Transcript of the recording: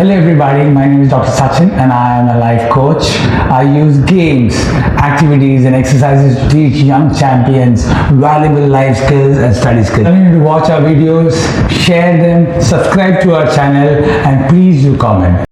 Hello everybody, my name is Dr. Sachin and I am a life coach. I use games, activities and exercises to teach young champions valuable life skills and study skills. Continue to watch our videos, share them, subscribe to our channel and please do comment.